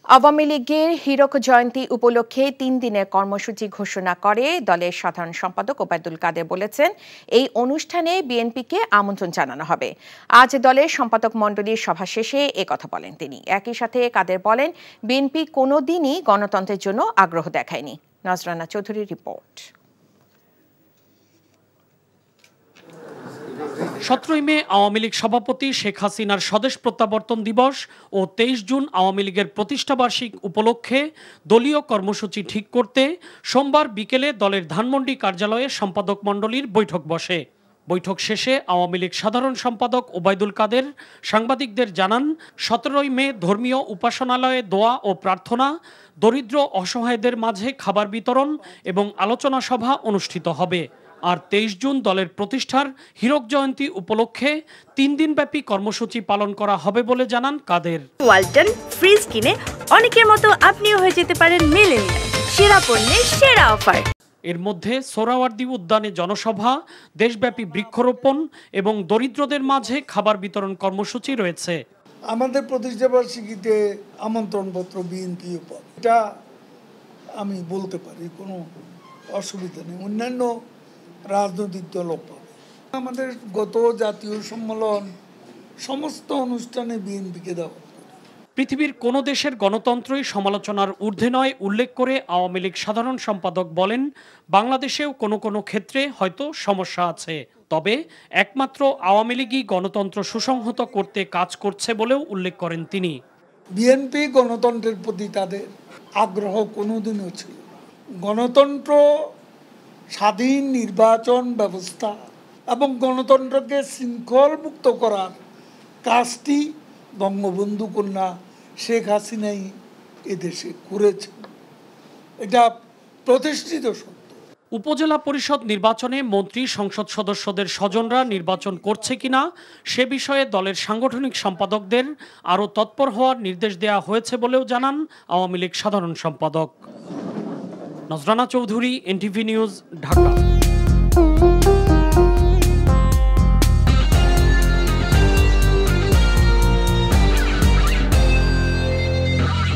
আওয়ামী লীগের হীরক জয়ন্তী উপলক্ষে ৩ দিনের কর্মসূচি ঘোষণা করে দলের সাধারণ সম্পাদক ওবায়দুল কাদের বলেছেন, এই অনুষ্ঠানে বিএনপিকে আমন্ত্রণ জানানো হবে। আজ দলের সম্পাদক মণ্ডলীর সভা শেষে একথা বলেন তিনি। একই সাথে কাদের বলেন, বিএনপি কোনোদিনই গণতন্ত্রের জন্য আগ্রহ দেখায়নি। নজরানা চৌধুরীর রিপোর্ট। 17 মে আওয়ামী লীগ সভাপতি শেখ হাসিনার স্বদেশ প্রত্যাবর্তন দিবস ও 23 জুন আওয়ামী লীগের প্রতিষ্ঠাবার্ষিক উপলক্ষে দলীয় কর্মসূচি ঠিক করতে সোমবার বিকেলে দলের ধানমন্ডি কার্যালয়ে সম্পাদক মণ্ডলীর বৈঠক বসে। বৈঠক শেষে আওয়ামী লীগ সাধারণ সম্পাদক ওবায়দুল কাদের সাংবাদিকদের জানান, 17 মে ধর্মীয় উপাসনালয়ে দোয়া ও প্রার্থনা, দরিদ্র অসহায়দের মাঝে খাবার বিতরণ এবং আলোচনা সভা অনুষ্ঠিত হবে। আর 23 জুন দলের প্রতিষ্ঠার হীরক জয়ন্তী উপলক্ষে 3 দিনব্যাপী কর্মসূচি পালন করা হবে বলে জানান কাদের। ওয়ালটন ফ্রিজ কিনে অনেকের মতো আপনিও হয়ে যেতে পারেন মিলেনিয়াল, সেরা পণ্যের সেরা অফার। এর মধ্যে সোহরাওয়ার্দী উদ্যানে জনসভা, দেশব্যাপী বৃক্ষরোপণ এবং দরিদ্রদের মাঝে খাবার বিতরণ কর্মসূচি রয়েছে। আমাদের প্রতিষ্ঠাবার্ষিকীতে আমন্ত্রণপত্র বিএনপি পাবে, এটা আমি বলতে পারি, কোনো অসুবিধা নেই। অন্যান্য রাজনৈতিক দলও পাবে। আমাদের গত জাতীয় সম্মেলন সমস্ত অনুষ্ঠানে বিএনপিকে দেওয়া। পৃথিবীর কোনো দেশের গণতন্ত্রই সমালোচনার ঊর্ধ্বে নয় উল্লেখ করে আওয়ামী লীগ সাধারণ সম্পাদক বলেন, বাংলাদেশেও কোনো কোনো ক্ষেত্রে হয়তো সমস্যা আছে, তবে একমাত্র আওয়ামী লীগই গণতন্ত্র সুসংহত করতে কাজ করছে বলেও উল্লেখ করেন তিনি। বিএনপি গণতন্ত্রের প্রতি তাদের আগ্রহ কোনোদিনও ছিল। গণতন্ত্র, স্বাধীন নির্বাচন ব্যবস্থা এবং গণতন্ত্রকে শৃঙ্খলমুক্ত করার কাজটি বঙ্গবন্ধু কন্যা শেখ হাসিনাই এদেশে করেছেন, এটা প্রতিষ্ঠিত সত্য। উপজেলা পরিষদ নির্বাচনে মন্ত্রী, সংসদ সদস্যদের স্বজনরা নির্বাচন করছে কিনা সে বিষয়ে দলের সাংগঠনিক সম্পাদকদের আরও তৎপর হওয়ার নির্দেশ দেওয়া হয়েছে বলেও জানান আওয়ামী লীগ সাধারণ সম্পাদক। নজরানা চৌধুরী, এনটিভি নিউজ, ঢাকা।